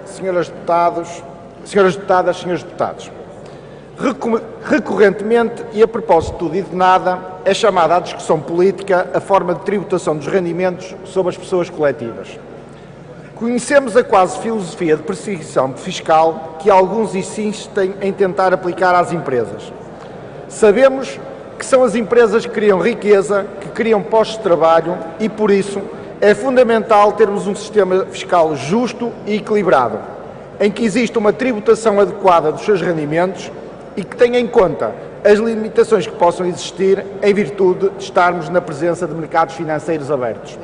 Senhoras deputadas, senhores deputados, recorrentemente e a propósito de tudo e de nada, é chamada à discussão política a forma de tributação dos rendimentos sobre as pessoas coletivas. Conhecemos a quase filosofia de perseguição fiscal que alguns insistem em tentar aplicar às empresas. Sabemos que são as empresas que criam riqueza, que criam postos de trabalho e, por isso, é fundamental termos um sistema fiscal justo e equilibrado, em que exista uma tributação adequada dos seus rendimentos e que tenha em conta as limitações que possam existir em virtude de estarmos na presença de mercados financeiros abertos.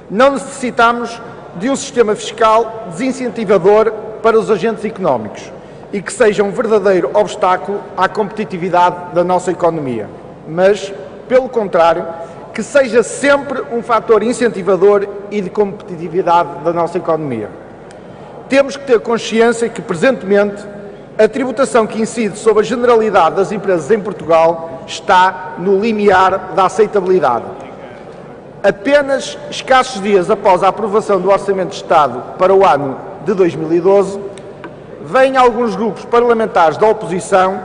Não necessitamos de um sistema fiscal desincentivador para os agentes económicos e que seja um verdadeiro obstáculo à competitividade da nossa economia, mas, pelo contrário, que seja sempre um fator incentivador e de competitividade da nossa economia. Temos que ter consciência que, presentemente, a tributação que incide sobre a generalidade das empresas em Portugal está no limiar da aceitabilidade. Apenas escassos dias após a aprovação do Orçamento de Estado para o ano de 2012, vêm alguns grupos parlamentares da oposição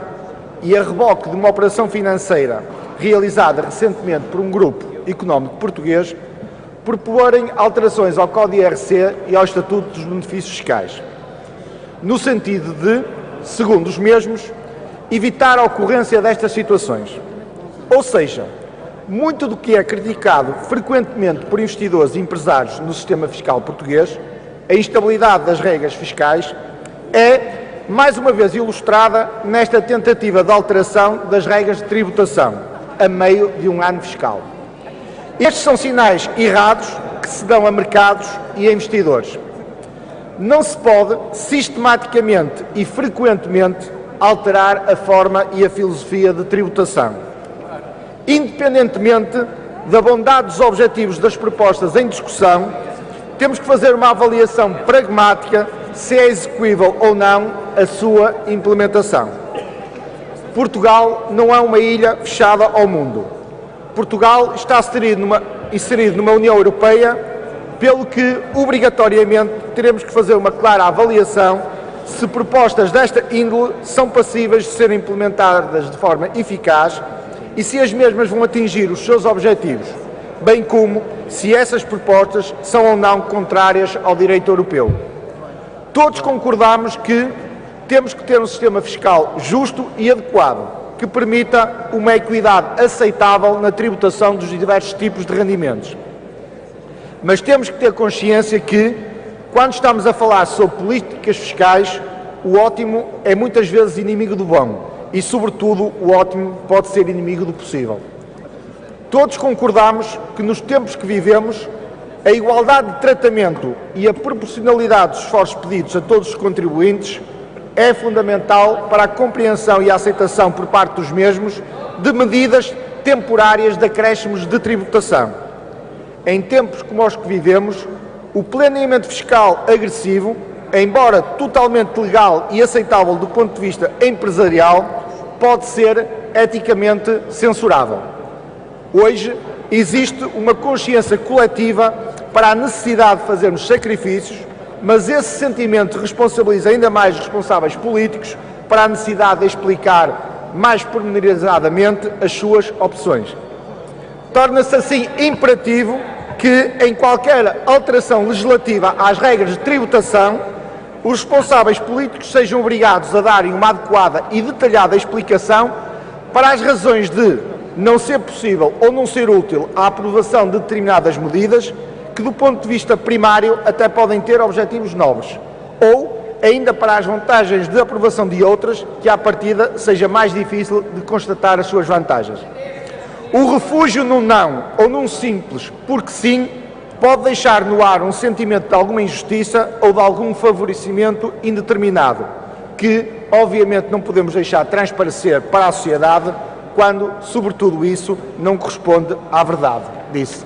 e a reboque de uma operação financeira realizada recentemente por um grupo económico português, proporem alterações ao Código IRC e ao Estatuto dos Benefícios Fiscais, no sentido de, segundo os mesmos, evitar a ocorrência destas situações. Ou seja, muito do que é criticado frequentemente por investidores e empresários no sistema fiscal português, a instabilidade das regras fiscais, é, mais uma vez, ilustrada nesta tentativa de alteração das regras de tributação, a meio de um ano fiscal. Estes são sinais errados que se dão a mercados e a investidores. Não se pode, sistematicamente e frequentemente, alterar a forma e a filosofia de tributação. Independentemente da bondade dos objetivos das propostas em discussão, temos que fazer uma avaliação pragmática se é execuível ou não a sua implementação. Portugal não é uma ilha fechada ao mundo. Portugal está inserido numa União Europeia, pelo que, obrigatoriamente, teremos que fazer uma clara avaliação se propostas desta índole são passíveis de serem implementadas de forma eficaz e se as mesmas vão atingir os seus objetivos, bem como se essas propostas são ou não contrárias ao direito europeu. Todos concordamos que temos que ter um sistema fiscal justo e adequado, que permita uma equidade aceitável na tributação dos diversos tipos de rendimentos. Mas temos que ter consciência que, quando estamos a falar sobre políticas fiscais, o ótimo é muitas vezes inimigo do bom e, sobretudo, o ótimo pode ser inimigo do possível. Todos concordamos que, nos tempos que vivemos, a igualdade de tratamento e a proporcionalidade dos esforços pedidos a todos os contribuintes é fundamental para a compreensão e a aceitação por parte dos mesmos de medidas temporárias de acréscimos de tributação. Em tempos como os que vivemos, o planeamento fiscal agressivo, embora totalmente legal e aceitável do ponto de vista empresarial, pode ser eticamente censurável. Hoje existe uma consciência coletiva para a necessidade de fazermos sacrifícios, mas esse sentimento responsabiliza ainda mais os responsáveis políticos para a necessidade de explicar mais pormenorizadamente as suas opções. Torna-se assim imperativo que, em qualquer alteração legislativa às regras de tributação, os responsáveis políticos sejam obrigados a darem uma adequada e detalhada explicação para as razões de não ser possível ou não ser útil a aprovação de determinadas medidas que, do ponto de vista primário, até podem ter objetivos nobres, ou ainda para as vantagens de aprovação de outras, que à partida seja mais difícil de constatar as suas vantagens. O refúgio num não ou num simples porque sim pode deixar no ar um sentimento de alguma injustiça ou de algum favorecimento indeterminado, que obviamente não podemos deixar transparecer para a sociedade quando, sobretudo, isso não corresponde à verdade. Disse.